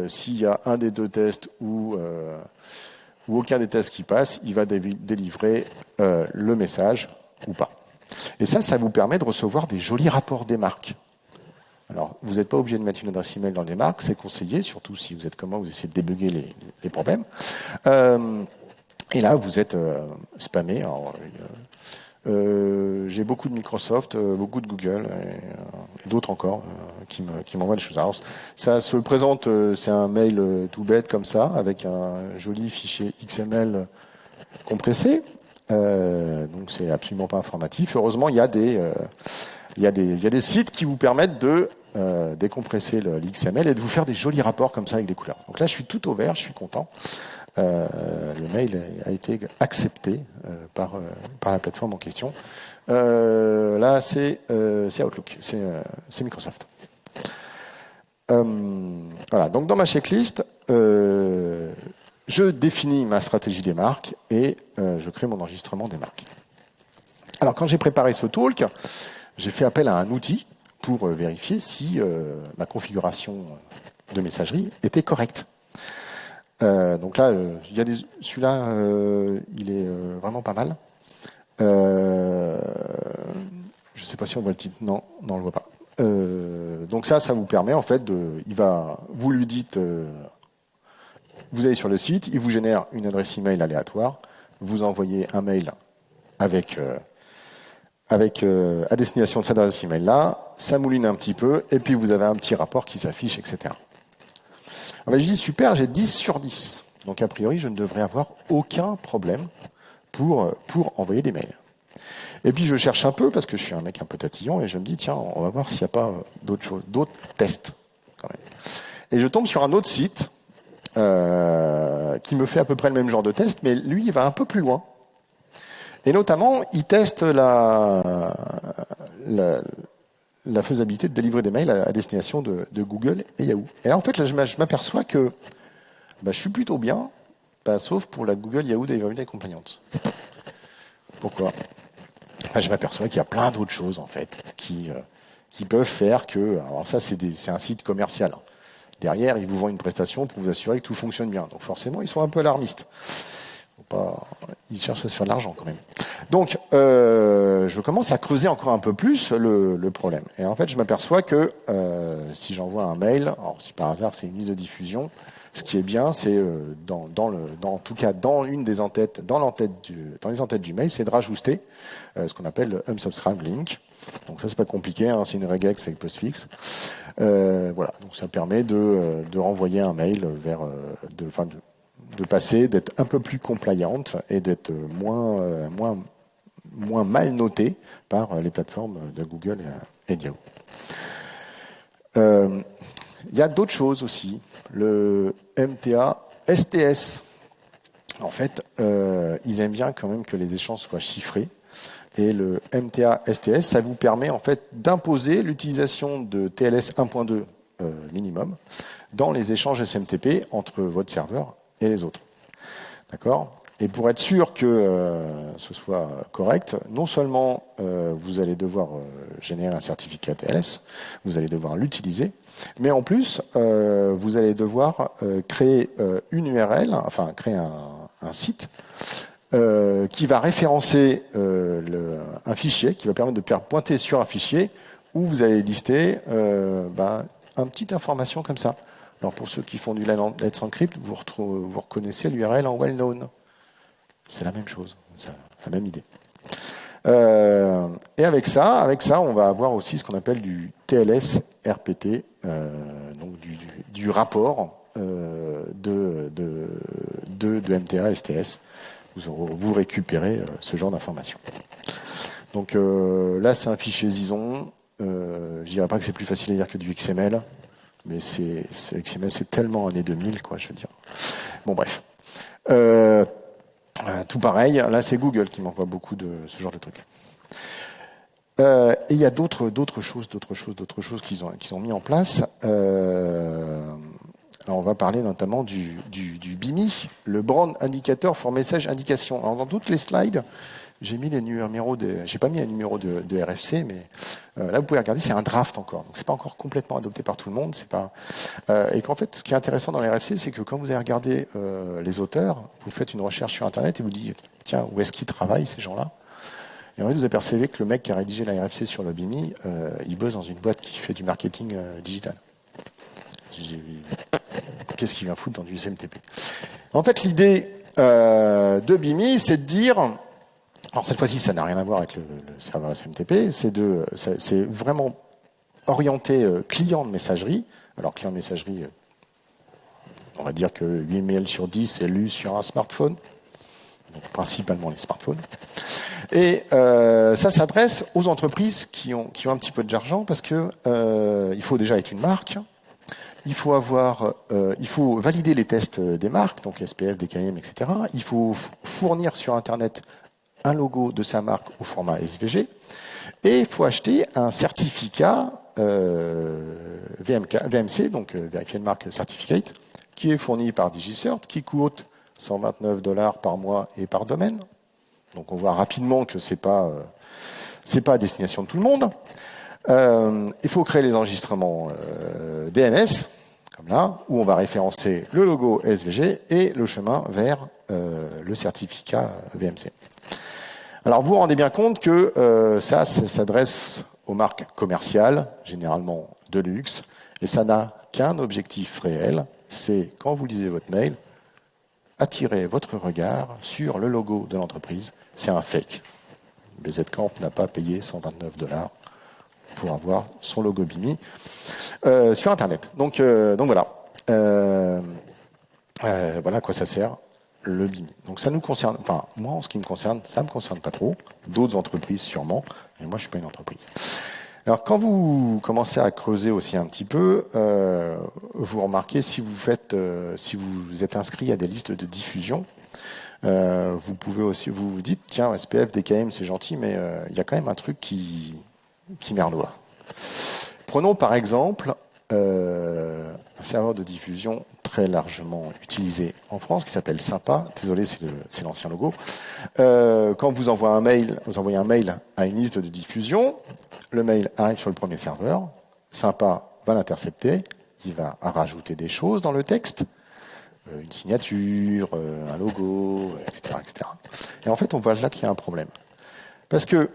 s'il y a un des deux tests ou aucun des tests qui passe, il va délivrer le message ou pas. Et ça vous permet de recevoir des jolis rapports des marques. Alors, vous n'êtes pas obligé de mettre une adresse email dans des marques, c'est conseillé, surtout si vous êtes comme moi, vous essayez de débugger les problèmes. Et là, vous êtes spammé. Alors, j'ai beaucoup de Microsoft, beaucoup de Google et d'autres encore qui m'envoient des choses. Alors, ça se présente, c'est un mail tout bête comme ça, avec un joli fichier XML compressé. Donc, c'est absolument pas informatif. Heureusement, il y a des sites qui vous permettent de décompresser l'XML et de vous faire des jolis rapports comme ça avec des couleurs. Donc là, je suis tout au vert, je suis content. Le mail a été accepté par la plateforme en question. Là, c'est Outlook, c'est Microsoft. Voilà. Donc dans ma checklist, je définis ma stratégie des marques et je crée mon enregistrement des marques. Alors quand j'ai préparé ce talk, j'ai fait appel à un outil pour vérifier si ma configuration de messagerie était correcte. Donc là, celui-là, il est vraiment pas mal. Je ne sais pas si on voit le titre. Non, on le voit pas. Donc ça vous permet en fait vous lui dites, vous allez sur le site, il vous génère une adresse email aléatoire, vous envoyez un mail avec à destination de cette adresse email-là, ça mouline un petit peu, et puis vous avez un petit rapport qui s'affiche, etc. Alors, je dis super, j'ai 10 sur 10. Donc a priori, je ne devrais avoir aucun problème pour envoyer des mails. Et puis je cherche un peu, parce que je suis un mec un peu tatillon, et je me dis, tiens, on va voir s'il n'y a pas d'autres choses, d'autres tests, quand même. Et je tombe sur un autre site qui me fait à peu près le même genre de test, mais lui, il va un peu plus loin. Et notamment, il teste la faisabilité de délivrer des mails à destination de Google et Yahoo. Et là, en fait, là, je m'aperçois que je suis plutôt bien, sauf pour la Google Yahoo Delivery Compliance. Pourquoi? Je m'aperçois qu'il y a plein d'autres choses, en fait, qui peuvent faire que... Alors ça, c'est un site commercial. Derrière, ils vous vendent une prestation pour vous assurer que tout fonctionne bien. Donc forcément, ils sont un peu alarmistes. Ils cherchent à se faire de l'argent quand même. Donc, je commence à creuser encore un peu plus le problème. Et en fait, je m'aperçois que si j'envoie un mail, alors si par hasard c'est une mise de diffusion, ce qui est bien, c'est en tout cas dans une des entêtes, dans les entêtes du mail, c'est de rajouter ce qu'on appelle le unsubscribe link. Donc ça, c'est pas compliqué, hein, c'est une regex avec postfix. Voilà, donc ça permet de renvoyer un mail vers de passer, d'être un peu plus compliante et d'être moins mal noté par les plateformes de Google et Yahoo. Il y a d'autres choses aussi. Le MTA STS. En fait, ils aiment bien quand même que les échanges soient chiffrés. Et le MTA STS, ça vous permet en fait d'imposer l'utilisation de TLS 1.2 minimum dans les échanges SMTP entre votre serveur et les autres. D'accord ? Et pour être sûr que ce soit correct, non seulement vous allez devoir générer un certificat TLS, vous allez devoir l'utiliser, mais en plus, vous allez devoir créer une URL, enfin créer un site qui va référencer un fichier, qui va permettre de pointer sur un fichier où vous allez lister une petite information comme ça. Alors pour ceux qui font du Let's Encrypt, vous reconnaissez l'URL en well-known. C'est la même chose, c'est la même idée. Et avec ça, on va avoir aussi ce qu'on appelle du TLS RPT, donc du rapport de MTA STS. Vous récupérez ce genre d'informations. Donc là, c'est un fichier Zison. Je dirais pas que c'est plus facile à lire que du XML. Mais XML, c'est tellement années 2000, quoi, je veux dire. Bon, bref. Tout pareil, là, c'est Google qui m'envoie beaucoup de ce genre de trucs. Et il y a d'autres choses qu'ils ont mis en place. Alors, on va parler notamment du BIMI, le Brand Indicator for Message Indication. Alors, dans toutes les slides, j'ai mis les numéros j'ai pas mis les numéros de RFC, mais là, vous pouvez regarder, c'est un draft encore. Donc, c'est pas encore complètement adopté par tout le monde. C'est pas, et qu'en fait, ce qui est intéressant dans les RFC, c'est que quand vous allez regarder les auteurs, vous faites une recherche sur Internet et vous dites, tiens, où est-ce qu'ils travaillent, ces gens-là? Et en fait, vous apercevez que le mec qui a rédigé la RFC sur le BIMI, il bosse dans une boîte qui fait du marketing digital. Qu'est-ce qu'il vient foutre dans du SMTP? En fait, l'idée de BIMI, c'est de dire... Alors cette fois-ci, ça n'a rien à voir avec le serveur SMTP, c'est vraiment orienté client de messagerie. Alors client de messagerie, on va dire que 8 mails sur 10 est lu sur un smartphone, donc principalement les smartphones. Et ça s'adresse aux entreprises qui ont un petit peu d'argent parce que il faut déjà être une marque. Il faut valider les tests des marques, donc SPF, DKIM, etc. Il faut fournir sur Internet un logo de sa marque au format SVG. Et il faut acheter un certificat VMC, donc Verified Mark Certificate, qui est fourni par DigiCert, qui coûte $129 par mois et par domaine. Donc on voit rapidement que c'est pas à destination de tout le monde. Il faut créer les enregistrements DNS, comme là, où on va référencer le logo SVG et le chemin vers le certificat VMC. Alors vous vous rendez bien compte que ça s'adresse aux marques commerciales, généralement de luxe, et ça n'a qu'un objectif réel, c'est quand vous lisez votre mail, attirer votre regard sur le logo de l'entreprise. C'est un fake. BZCamp n'a pas payé $129 pour avoir son logo BIMI sur Internet. Donc voilà. Voilà à quoi ça sert, le BIMI. Donc ça nous concerne, enfin moi en ce qui me concerne, ça ne me concerne pas trop. D'autres entreprises sûrement, mais moi je ne suis pas une entreprise. Alors quand vous commencez à creuser aussi un petit peu, vous remarquez si vous êtes inscrit à des listes de diffusion, vous pouvez aussi vous dites tiens SPF, DKM c'est gentil, mais il y a quand même un truc qui merdoie. Prenons par exemple un serveur de diffusion très largement utilisé en France qui s'appelle Sympa. Désolé, c'est l'ancien logo. Quand vous envoyez un mail à une liste de diffusion, le mail arrive sur le premier serveur. Sympa va l'intercepter. Il va rajouter des choses dans le texte, une signature, un logo, etc., etc. Et en fait, on voit là qu'il y a un problème. Parce que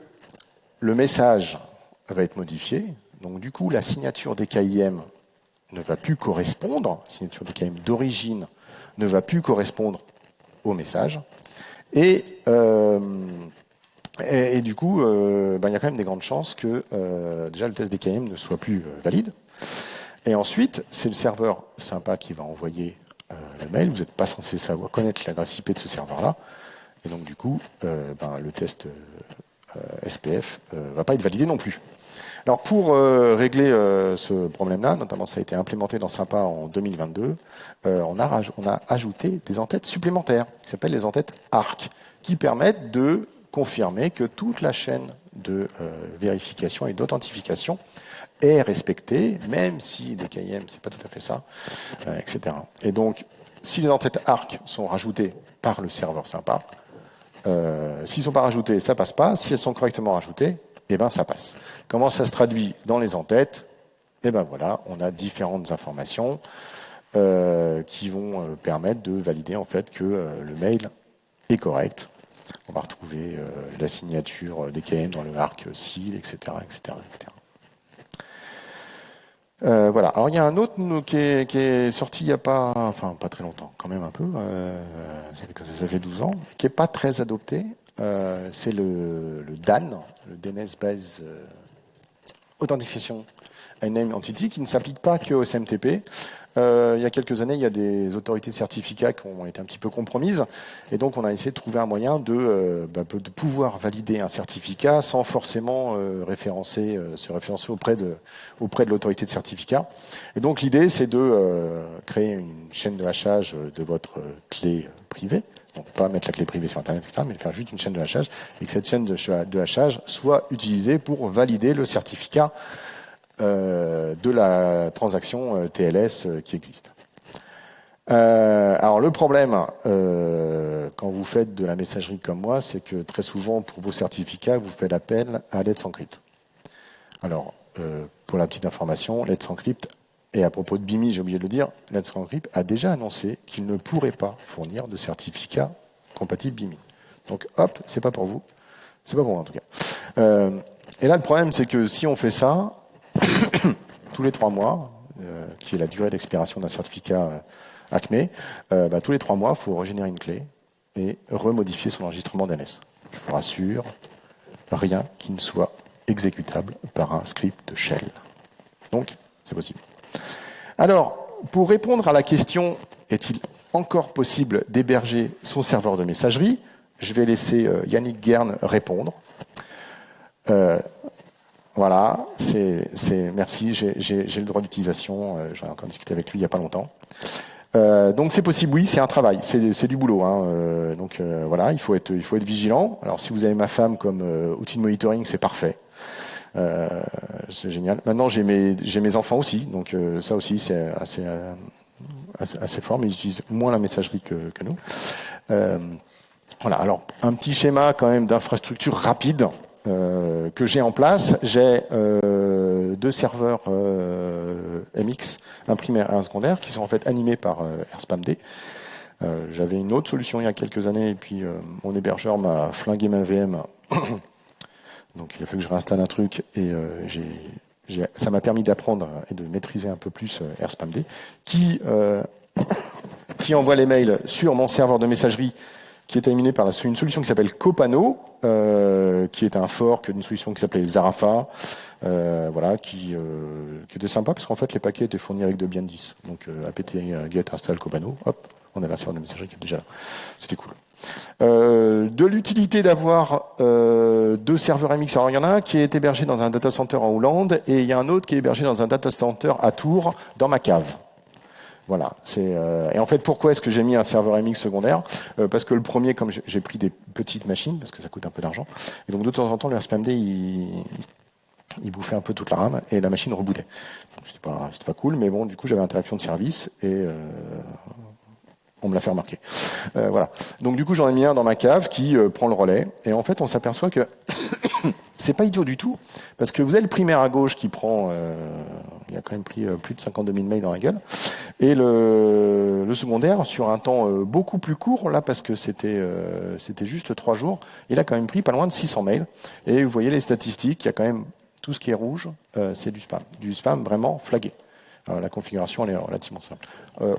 le message va être modifié. Donc du coup, la signature DKIM ne va plus correspondre, la signature DKIM d'origine ne va plus correspondre au message. Et du coup, il y a quand même des grandes chances que déjà le test DKIM ne soit plus valide. Et ensuite, c'est le serveur Sympa qui va envoyer le mail. Vous n'êtes pas censé connaître l'adresse IP de ce serveur-là. Et donc du coup, le test SPF va pas être validé non plus. Alors pour régler ce problème-là, notamment ça a été implémenté dans Sympa en 2022, on a ajouté des entêtes supplémentaires qui s'appellent les entêtes ARC, qui permettent de confirmer que toute la chaîne de vérification et d'authentification est respectée, même si DKIM, c'est pas tout à fait ça, etc. Et donc, si les entêtes ARC sont rajoutées par le serveur Sympa, s'ils ne sont pas rajoutés, ça passe pas. Si elles sont correctement rajoutées, ça passe. Comment ça se traduit dans les entêtes? Voilà, on a différentes informations qui vont permettre de valider en fait que le mail est correct. On va retrouver la signature DKIM dans le arc SIL, etc., etc., etc. Voilà. Alors il y a un autre qui est sorti il n'y a pas très longtemps, quand même un peu. Ça fait 12 ans, qui n'est pas très adopté. C'est le DAN, le DNS Base Authentication and Name Entity, qui ne s'applique pas que au SMTP. Il y a quelques années, il y a des autorités de certificat qui ont été un petit peu compromises, et donc on a essayé de trouver un moyen de pouvoir valider un certificat sans forcément se référencer auprès de l'autorité de certificat. Et donc l'idée, c'est de créer une chaîne de hachage de votre clé privée. Donc pas mettre la clé privée sur Internet, etc., mais faire juste une chaîne de hachage, et que cette chaîne de hachage soit utilisée pour valider le certificat de la transaction TLS qui existe. Alors le problème, quand vous faites de la messagerie comme moi, c'est que très souvent, pour vos certificats, vous faites appel à Let's Encrypt. Alors, pour la petite information, Let's Encrypt, et à propos de BIMI, j'ai oublié de le dire, Let's Encrypt a déjà annoncé qu'il ne pourrait pas fournir de certificat compatible BIMI. Donc hop, c'est pas pour vous. C'est pas pour moi en tout cas. Et là, le problème, c'est que si on fait ça, tous les 3 mois, qui est la durée d'expiration d'un certificat ACME, tous les 3 mois, il faut régénérer une clé et remodifier son enregistrement DNS. Je vous rassure, rien qui ne soit exécutable par un script shell. Donc, c'est possible. Alors, pour répondre à la question, est-il encore possible d'héberger son serveur de messagerie, je vais laisser Yannick Guerne répondre. Voilà, merci, j'ai le droit d'utilisation, j'en ai encore discuté avec lui il n'y a pas longtemps. Donc c'est possible, oui, c'est un travail, c'est du boulot. Donc voilà, il faut être vigilant. Alors si vous avez ma femme comme outil de monitoring, c'est parfait. C'est génial. Maintenant j'ai mes enfants aussi, donc ça aussi c'est assez fort, mais ils utilisent moins la messagerie que nous. Voilà, alors un petit schéma quand même d'infrastructure rapide que j'ai en place. J'ai 2 serveurs MX, un primaire et un secondaire, qui sont en fait animés par AirSpamD. J'avais une autre solution il y a quelques années, et puis mon hébergeur m'a flingué ma VM. Donc il a fallu que je réinstalle un truc, et ça m'a permis d'apprendre et de maîtriser un peu plus AirSpamD, qui envoie les mails sur mon serveur de messagerie, qui est animé par une solution qui s'appelle Copano, qui est un fork d'une solution qui s'appelait Zarafa, voilà, qui était sympa parce qu'en fait les paquets étaient fournis avec Debian 10. Donc apt get install Copano, hop, on avait un serveur de messagerie qui est déjà là. C'était cool. De l'utilité d'avoir 2 serveurs MX. Alors il y en a un qui est hébergé dans un data center en Hollande et il y a un autre qui est hébergé dans un data center à Tours, dans ma cave. Voilà. Et en fait, pourquoi est-ce que j'ai mis un serveur MX secondaire ? Parce que le premier, comme j'ai pris des petites machines, parce que ça coûte un peu d'argent, et donc de temps en temps, le RSpamD, il bouffait un peu toute la RAM, et la machine rebootait. C'était pas cool, mais bon, du coup, j'avais interaction de service, et on me l'a fait remarquer. Voilà. Donc du coup, j'en ai mis un dans ma cave qui prend le relais, et en fait, on s'aperçoit que c'est pas idiot du tout, parce que vous avez le primaire à gauche qui prend, il a quand même pris plus de 52 000 mails dans la gueule, et le secondaire, sur un temps beaucoup plus court, là, parce que c'était juste 3 jours, il a quand même pris pas loin de 600 mails, et vous voyez les statistiques, il y a quand même tout ce qui est rouge, c'est du spam vraiment flagué. La configuration, elle est relativement simple.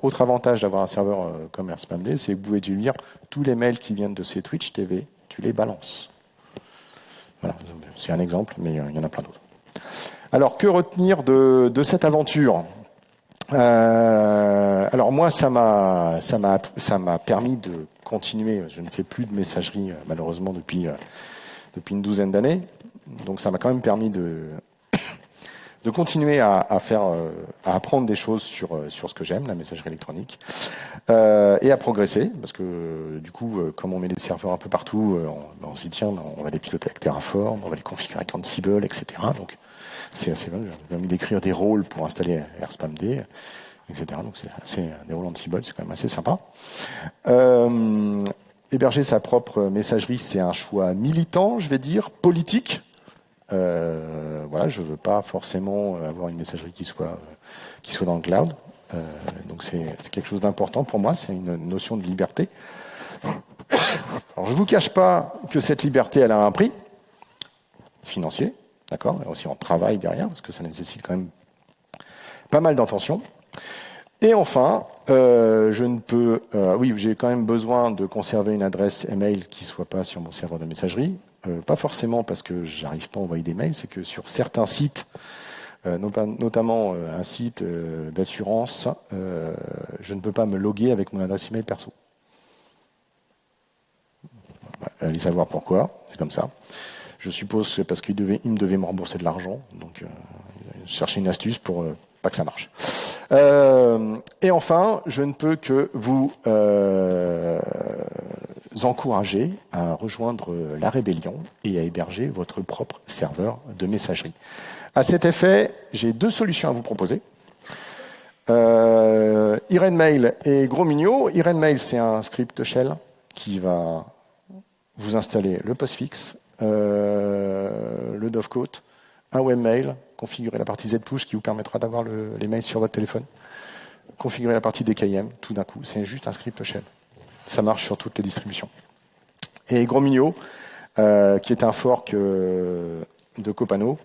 Autre avantage d'avoir un serveur comme AirSpamD, c'est que vous pouvez lire tous les mails qui viennent de ces Twitch TV, tu les balances. Voilà, c'est un exemple, mais il y en a plein d'autres. Alors, que retenir de cette aventure ? Alors moi, ça m'a permis de continuer. Je ne fais plus de messagerie, malheureusement, depuis une douzaine d'années. Donc ça m'a quand même permis de continuer à apprendre des choses sur ce que j'aime, la messagerie électronique, et à progresser, parce que du coup, comme on met des serveurs un peu partout, on se dit tiens, on va les piloter avec Terraform, on va les configurer avec Ansible, etc. Donc c'est assez bien. J'ai envie d'écrire des rôles pour installer AirSpamD, etc. Donc c'est des rôles Ansible, c'est quand même assez sympa. Héberger sa propre messagerie, c'est un choix militant, je vais dire, politique. Voilà, je veux pas forcément avoir une messagerie qui soit dans le cloud. Donc c'est quelque chose d'important pour moi, c'est une notion de liberté. Alors je vous cache pas que cette liberté, elle a un prix financier, d'accord, et aussi en travail derrière, parce que ça nécessite quand même pas mal d'intention. Et enfin, j'ai quand même besoin de conserver une adresse email qui soit pas sur mon serveur de messagerie. Pas forcément parce que j'arrive pas à envoyer des mails, c'est que sur certains sites, notamment un site d'assurance, je ne peux pas me loguer avec mon adresse email perso. Allez savoir pourquoi, c'est comme ça. Je suppose que c'est parce qu'il me devait me rembourser de l'argent, donc je cherchais une astuce pour pas que ça marche. Et enfin, je ne peux que vous encourager à rejoindre la rébellion et à héberger votre propre serveur de messagerie. À cet effet, j'ai 2 solutions à vous proposer. IrenMail et Gros Mignot. IrenMail, c'est un script shell qui va vous installer le postfix, le dovecoat, un webmail, configurer la partie zpush qui vous permettra d'avoir les mails sur votre téléphone, configurer la partie DKIM tout d'un coup. C'est juste un script shell. Ça marche sur toutes les distributions. Et Gros Mignot, qui est un fork de Copano,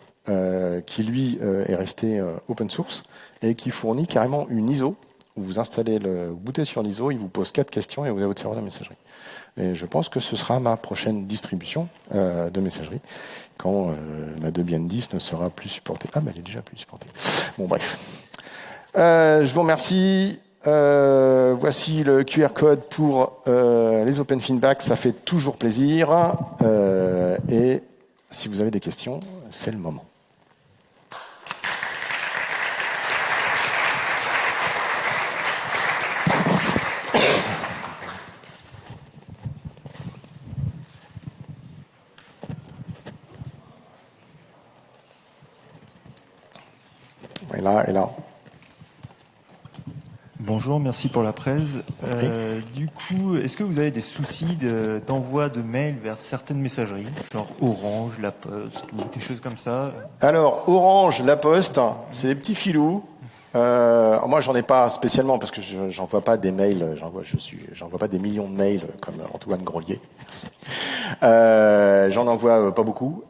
qui lui est resté open source et qui fournit carrément une ISO. Vous installez vous bootez sur l'ISO, il vous pose 4 questions et vous avez votre serveur de messagerie. Et je pense que ce sera ma prochaine distribution de messagerie quand ma Debian 10 ne sera plus supportée. Ah, mais elle est déjà plus supportée. Bon, bref. Je vous remercie. Voici le QR code pour les Open Feedback. Ça fait toujours plaisir. Et si vous avez des questions, c'est le moment. Et là. Bonjour, merci pour la presse. Du coup, est-ce que vous avez des soucis d'envoi de mails vers certaines messageries, genre Orange, La Poste, ou des choses comme ça? Alors, Orange, La Poste, c'est des petits filous. Moi, j'en ai pas spécialement parce que j'envoie pas des mails. J'envoie pas des millions de mails comme Antoine Grolier. Merci. J'en envoie pas beaucoup.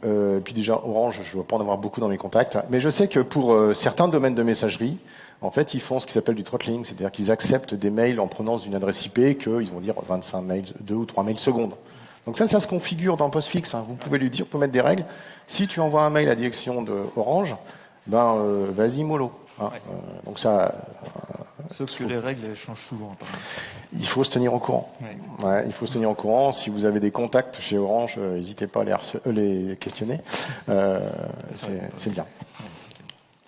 Puis déjà, Orange, je ne dois pas en avoir beaucoup dans mes contacts. Mais je sais que pour certains domaines de messagerie, en fait, ils font ce qui s'appelle du throttling, c'est-à-dire qu'ils acceptent des mails en prenant une adresse IP qu'ils vont dire 25 mails, 2 ou 3 mails secondes. Donc ça se configure dans Postfix. Vous pouvez lui dire, vous pouvez mettre des règles. Si tu envoies un mail à la direction de Orange, vas-y mollo. Donc ça. Sauf que les règles elles changent souvent. Il faut se tenir au courant. Ouais, il faut se tenir au courant. Si vous avez des contacts chez Orange, n'hésitez pas à les questionner. C'est bien.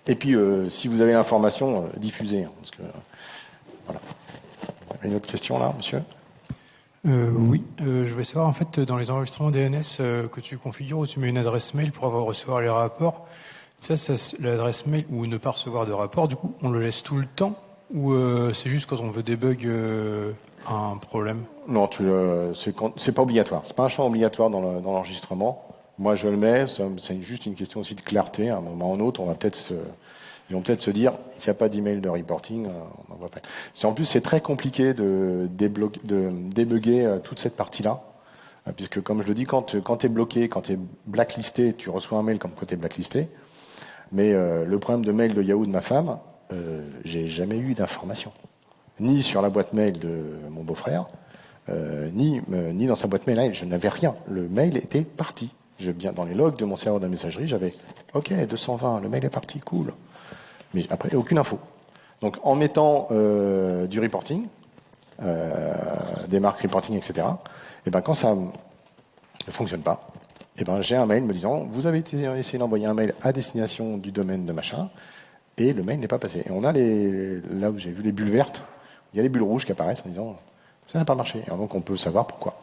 Et puis, si vous avez l'information, diffusez. Parce que, voilà. Une autre question là, monsieur? Oui, je voulais savoir en fait dans les enregistrements DNS que tu configures où tu mets une adresse mail pour recevoir les rapports. Ça l'adresse mail ou ne pas recevoir de rapport, du coup, on le laisse tout le temps ou c'est juste quand on veut débug un problème? Non, c'est pas obligatoire. C'est pas un champ obligatoire dans l'enregistrement. Moi, je le mets. C'est juste une question aussi de clarté. À un moment ou à un autre, ils vont peut-être se dire, il n'y a pas d'email de reporting. On en voit pas. En plus, c'est très compliqué de débugger toute cette partie-là. Puisque, comme je le dis, quand tu es bloqué, quand tu es blacklisté, tu reçois un mail comme quoi tu es blacklisté. Mais le problème de mail de Yahoo de ma femme, j'ai jamais eu d'information. Ni sur la boîte mail de mon beau-frère, ni dans sa boîte mail. Je n'avais rien. Le mail était parti. Dans les logs de mon serveur de messagerie, j'avais « Ok, 220, le mail est parti, cool ». Mais après, aucune info. Donc, en mettant du reporting, des marques reporting, etc., et quand ça ne fonctionne pas, j'ai un mail me disant « Vous avez essayé d'envoyer un mail à destination du domaine de machin, et le mail n'est pas passé. » Et on a là où j'ai vu les bulles vertes, il y a les bulles rouges qui apparaissent en disant « Ça n'a pas marché ». Et donc, on peut savoir pourquoi.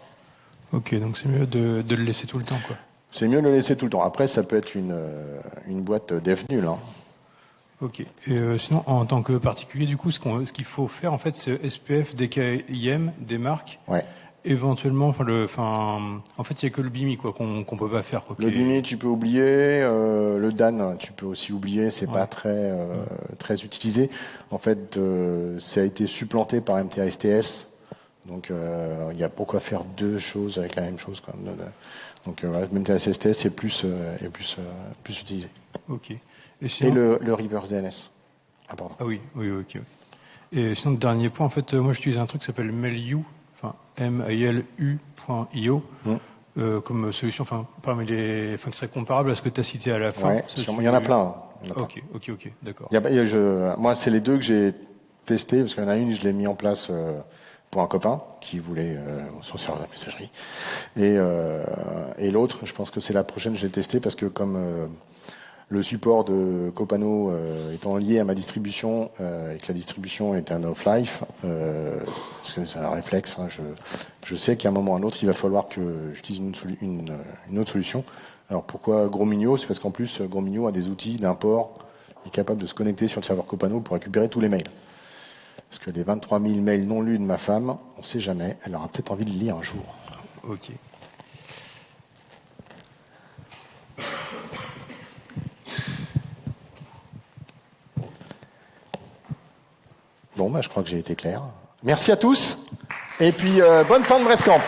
Ok, donc c'est mieux de le laisser tout le temps, quoi. C'est mieux de le laisser tout le temps. Après, ça peut être une boîte dev nulle. Ok. Et sinon, en tant que particulier, du coup, ce qu'il faut faire, en fait, c'est SPF, DKIM, des marques. Ouais. Éventuellement, en fait, il n'y a que le BIMI, quoi, qu'on peut pas faire. Quoi, le BIMI, tu peux oublier. Le DAN, tu peux aussi oublier. C'est pas très utilisé. En fait, ça a été supplanté par MTA-STS. Donc, il y a pourquoi faire deux choses avec la même chose, quoi. Donc, MTA-STS est plus utilisé. Ok. Et le reverse DNS. Ah, pardon. Ah oui, ok. Et sinon, le dernier point, en fait, moi, j'utilise un truc qui s'appelle Mailu, MAILU.io, comme solution, parmi qui serait comparable à ce que tu as cité à la fin. Ouais, il y en a plein. Ok, d'accord. Moi, c'est les deux que j'ai testés, parce qu'il y en a une, je l'ai mis en place pour un copain qui voulait son serveur de messagerie. Et l'autre, je pense que c'est la prochaine que j'ai testé, parce que comme le support de Copano étant lié à ma distribution et que la distribution est un off-life, parce que c'est un réflexe, je sais qu'à un moment ou à un autre, il va falloir que j'utilise une autre solution. Alors pourquoi Gros Mignot? C'est parce qu'en plus, Gros Mignot a des outils d'import, il est capable de se connecter sur le serveur Copano pour récupérer tous les mails. Parce que les 23 000 mails non lus de ma femme, on ne sait jamais, elle aura peut-être envie de le lire un jour. Ok. Bon, je crois que j'ai été clair. Merci à tous, et puis bonne fin de Brescamp.